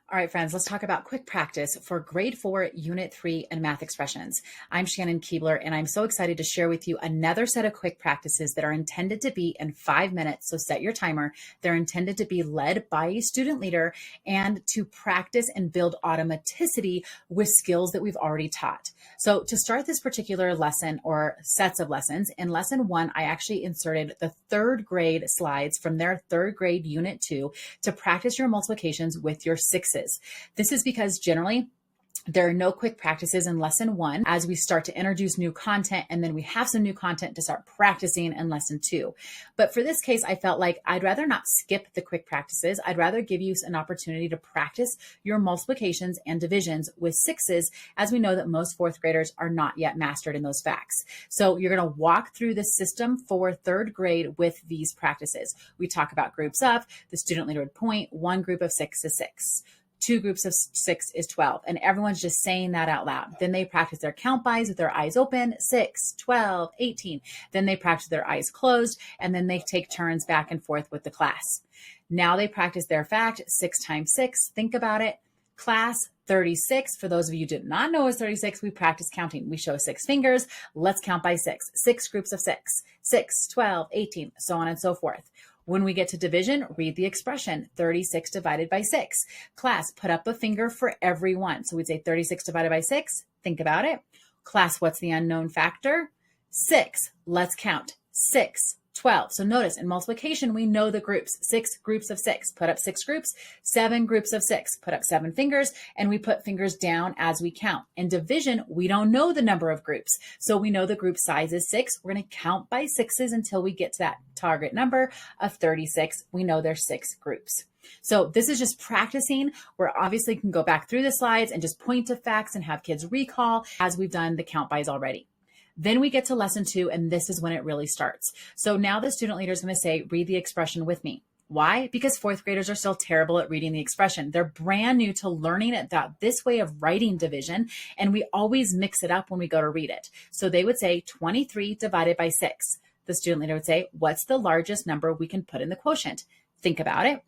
All right, friends, let's talk about quick practice for grade 4, unit 3, and math expressions. I'm Shannon Keebler, and I'm so excited to share with you another set of quick practices that are intended to be in 5 minutes. So set your timer. They're intended to be led by a student leader and to practice and build automaticity with skills that we've already taught. So to start this particular lesson or sets of lessons, in lesson 1, I actually inserted the 3rd grade slides from their 3rd grade unit 2 to practice your multiplications with your 6s. This is because generally there are no quick practices in lesson 1 as we start to introduce new content, and then we have some new content to start practicing in lesson 2. But for this case, I felt like I'd rather not skip the quick practices. I'd rather give you an opportunity to practice your multiplications and divisions with 6s, as we know that most 4th graders are not yet mastered in those facts. So you're going to walk through the system for 3rd grade with these practices. We talk about groups of, the student leader would point, one group of 6 is 6. 2 groups of 6 is 12. And everyone's just saying that out loud. Then they practice their count bys with their eyes open, 6, 12, 18. Then they practice their eyes closed, and then they take turns back and forth with the class. Now they practice their fact, 6 times 6. Think about it. Class, 36. For those of you who did not know it's 36, we practice counting. We show 6 fingers. Let's count by 6. 6 groups of 6. 6, 12, 18, so on and so forth. When we get to division, read the expression, 36 divided by 6. Class, put up a finger for every one. So we'd say 36 divided by 6. Think about it. Class, what's the unknown factor? 6. Let's count. 6, 12. So notice in multiplication, we know the groups. 6 groups of 6. Put up 6 groups. 7 groups of 6. Put up 7 fingers. And we put fingers down as we count. In division, we don't know the number of groups. So we know the group size is 6. We're going to count by 6s until we get to that target number of 36. We know there's 6 groups. So this is just practicing. We're obviously can go back through the slides and just point to facts and have kids recall as we've done the count bys already. Then we get to lesson 2, and this is when it really starts. So now the student leader is going to say, read the expression with me. Why? Because 4th graders are still terrible at reading the expression. They're brand new to learning it this way of writing division, and we always mix it up when we go to read it. So they would say 23 divided by 6. The student leader would say, what's the largest number we can put in the quotient? Think about it.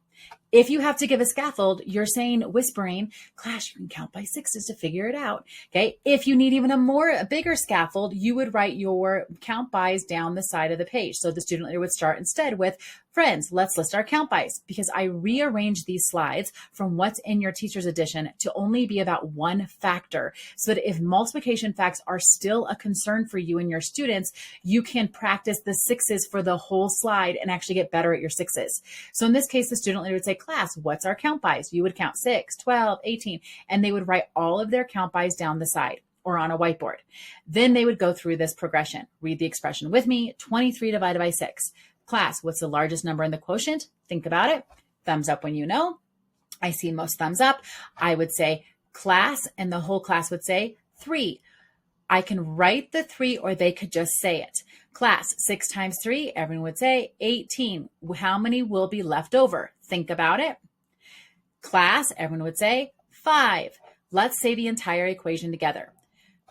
If you have to give a scaffold, you're saying, whispering, class, you can count by 6s to figure it out. Okay. If you need even a bigger scaffold, you would write your count bys down the side of the page. So the student leader would start instead with, friends, let's list our count bys, because I rearranged these slides from what's in your teacher's edition to only be about one factor, so that if multiplication facts are still a concern for you and your students, you can practice the 6s for the whole slide and actually get better at your 6s. So in this case, the student leader would say, class, what's our count bys? You would count 6, 12, 18, and they would write all of their count bys down the side or on a whiteboard. Then they would go through this progression. Read the expression with me, 23 divided by 6. Class, what's the largest number in the quotient? Think about it. Thumbs up when you know. I see most thumbs up. I would say class, and the whole class would say 3. I can write the 3, or they could just say it. Class, 6 times 3, everyone would say 18. How many will be left over? Think about it. Class, everyone would say 5. Let's say the entire equation together.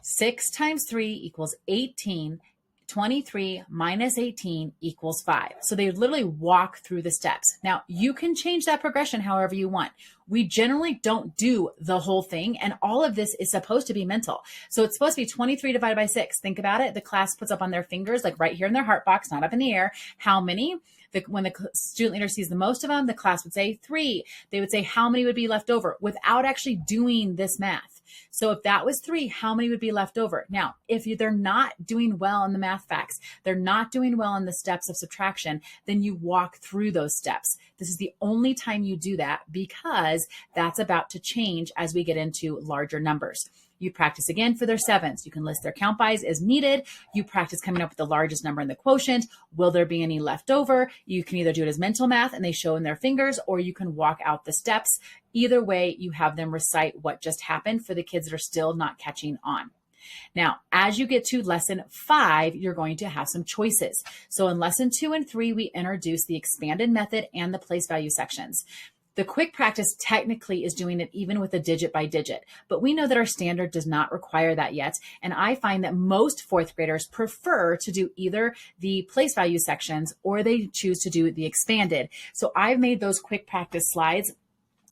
6 times 3 equals 18. 23 minus 18 equals 5. So they literally walk through the steps. Now, you can change that progression however you want. We generally don't do the whole thing, and all of this is supposed to be mental. So it's supposed to be 23 divided by 6. Think about it. The class puts up on their fingers, like right here in their heart box, not up in the air, how many. When the student leader sees the most of them, the class would say 3. They would say how many would be left over without actually doing this math. So if that was 3, how many would be left over? Now, if they're not doing well in the math facts, they're not doing well in the steps of subtraction, then you walk through those steps. This is the only time you do that, because that's about to change as we get into larger numbers. You practice again for their 7s. You can list their count bys as needed. You practice coming up with the largest number in the quotient. Will there be any left over? You can either do it as mental math and they show in their fingers, or you can walk out the steps. Either way, you have them recite what just happened for the kids that are still not catching on. Now, as you get to lesson 5, you're going to have some choices. So in lesson 2 and 3, we introduce the expanded method and the place value sections. The quick practice technically is doing it even with a digit by digit, but we know that our standard does not require that yet. And I find that most 4th graders prefer to do either the place value sections or they choose to do the expanded. So I've made those quick practice slides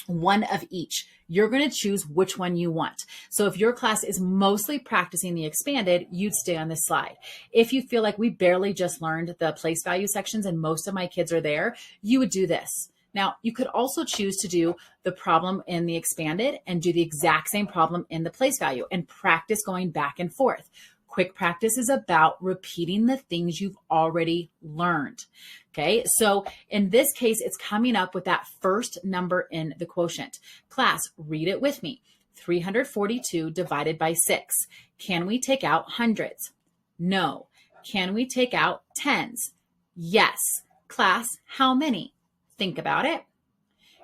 one of each. You're going to choose which one you want. So if your class is mostly practicing the expanded, you'd stay on this slide. If you feel like we barely just learned the place value sections and most of my kids are there, you would do this. Now, you could also choose to do the problem in the expanded and do the exact same problem in the place value and practice going back and forth. Quick practice is about repeating the things you've already learned. Okay, so in this case, it's coming up with that first number in the quotient. Class, read it with me. 342 divided by 6. Can we take out hundreds? No. Can we take out tens? Yes. Class, how many? Think about it.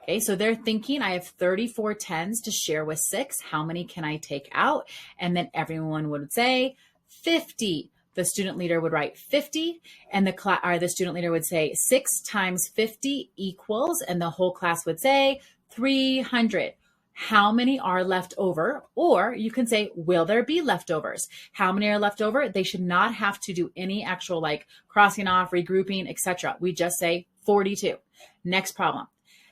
Okay, so they're thinking I have 34 tens to share with 6. How many can I take out? And then everyone would say 50. The student leader would write 50, and the student leader would say 6 times 50 equals, and the whole class would say 300. How many are left over? Or you can say, will there be leftovers? How many are left over? They should not have to do any actual like crossing off, regrouping, etc. We just say 42. Next problem.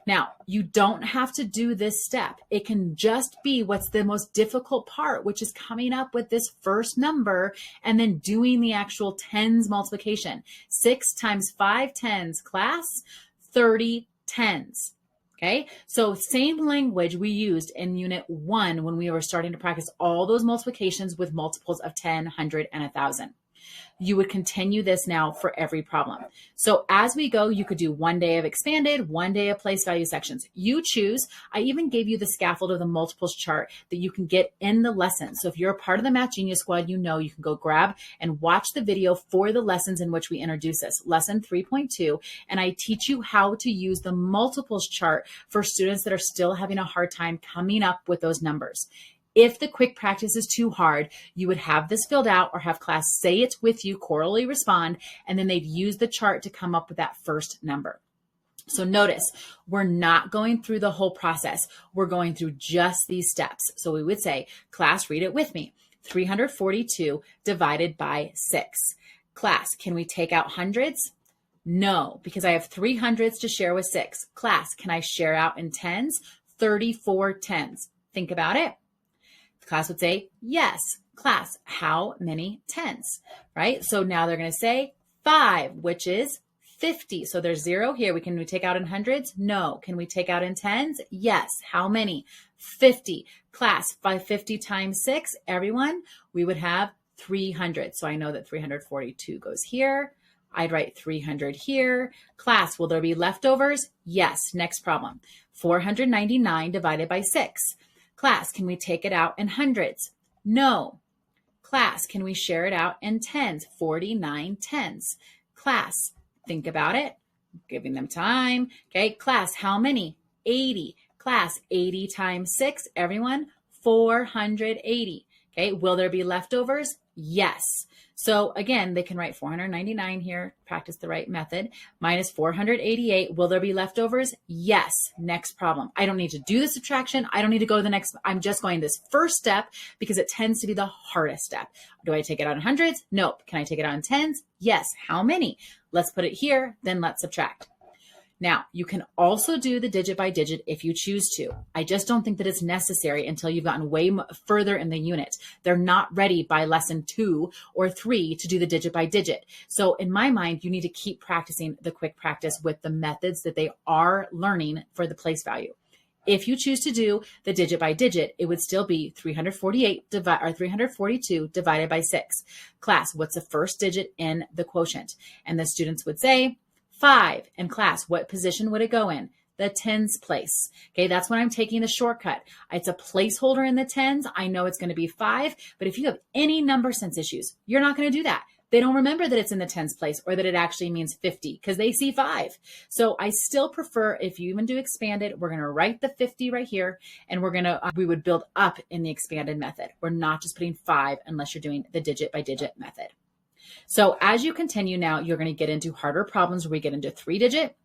Now, you don't have to do this step. It can just be what's the most difficult part, which is coming up with this first number and then doing the actual tens multiplication. 6 times 5 tens, class, 30 tens. Okay, so same language we used in unit 1 when we were starting to practice all those multiplications with multiples of 10, 100, and 1,000. You would continue this now for every problem. So as we go, you could do 1 day of expanded, 1 day of place value sections. You choose. I even gave you the scaffold of the multiples chart that you can get in the lesson. So if you're a part of the Math Genius Squad, you know you can go grab and watch the video for the lessons in which we introduce this. Lesson 3.2, and I teach you how to use the multiples chart for students that are still having a hard time coming up with those numbers. If the quick practice is too hard, you would have this filled out or have class say it's with you, corally respond, and then they'd use the chart to come up with that first number. So notice, we're not going through the whole process. We're going through just these steps. So we would say, class, read it with me. 342 divided by 6. Class, can we take out hundreds? No, because I have 3 hundreds to share with 6. Class, can I share out in tens? 34 tens. Think about it. Class would say, yes. Class, how many tens, right? So now they're going to say 5, which is 50. So there's 0 here. Can we take out in hundreds? No. Can we take out in tens? Yes. How many? 50. Class, by 50 times 6, everyone, we would have 300. So I know that 342 goes here. I'd write 300 here. Class, will there be leftovers? Yes. Next problem. 499 divided by 6. Class, can we take it out in hundreds? No. Class, can we share it out in tens? 49 tens. Class, think about it. Giving them time. Okay, class, how many? 80. Class, 80 times 6, everyone, 480. Okay, will there be leftovers? Yes. So again, they can write 499 here, practice the right method, minus 488. Will there be leftovers? Yes. Next problem. I don't need to do the subtraction. I don't need to go to the next. I'm just going this first step because it tends to be the hardest step. Do I take it out in hundreds? Nope. Can I take it out in tens? Yes. How many? Let's put it here, then let's subtract. Now, you can also do the digit by digit if you choose to. I just don't think that it's necessary until you've gotten way further in the unit. They're not ready by lesson 2 or 3 to do the digit by digit. So in my mind, you need to keep practicing the quick practice with the methods that they are learning for the place value. If you choose to do the digit by digit, it would still be 342 divided by 6. Class, what's the first digit in the quotient? And the students would say, 5. And class, what position would it go in? The tens place. Okay, that's when I'm taking the shortcut. It's a placeholder in the tens. I know it's going to be 5, but if you have any number sense issues, you're not going to do that. They don't remember that it's in the tens place or that it actually means 50 because they see 5. So I still prefer, if you even do expanded, we're going to write the 50 right here, and we would build up in the expanded method. We're not just putting 5 unless you're doing the digit by digit method. So as you continue now, you're going to get into harder problems where we get into 3-digit,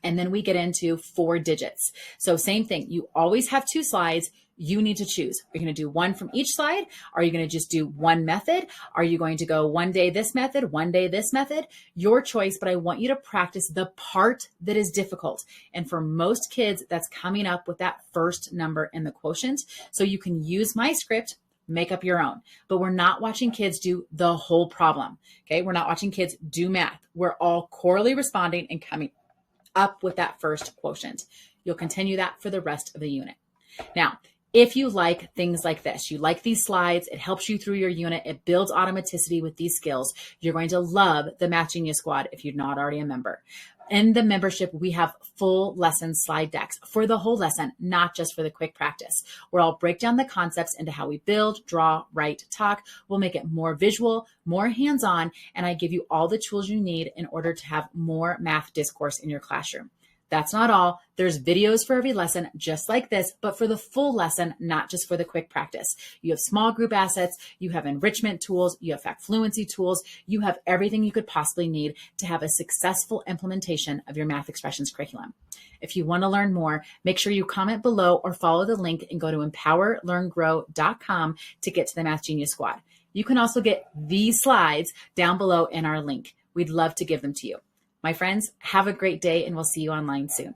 and then we get into 4 digits. So same thing. You always have 2 slides. You need to choose. Are you going to do one from each slide? Are you going to just do one method? Are you going to go one day this method, one day this method? Your choice, but I want you to practice the part that is difficult. And for most kids, that's coming up with that first number in the quotient. So you can use my script, make up your own. But we're not watching kids do the whole problem. Okay, we're not watching kids do math. We're all corally responding and coming up with that first quotient. You'll continue that for the rest of the unit. Now, if you like things like this, you like these slides, it helps you through your unit, it builds automaticity with these skills, you're going to love the Math Genius Squad if you're not already a member. In the membership, we have full lesson slide decks for the whole lesson, not just for the quick practice, where I'll break down the concepts into how we build, draw, write, talk. We'll make it more visual, more hands-on, and I give you all the tools you need in order to have more math discourse in your classroom. That's not all. There's videos for every lesson just like this, but for the full lesson, not just for the quick practice. You have small group assets, you have enrichment tools, you have fact fluency tools, you have everything you could possibly need to have a successful implementation of your math expressions curriculum. If you want to learn more, make sure you comment below or follow the link and go to empowerlearngrow.com to get to the Math Genius Squad. You can also get these slides down below in our link. We'd love to give them to you. My friends, have a great day and we'll see you online soon.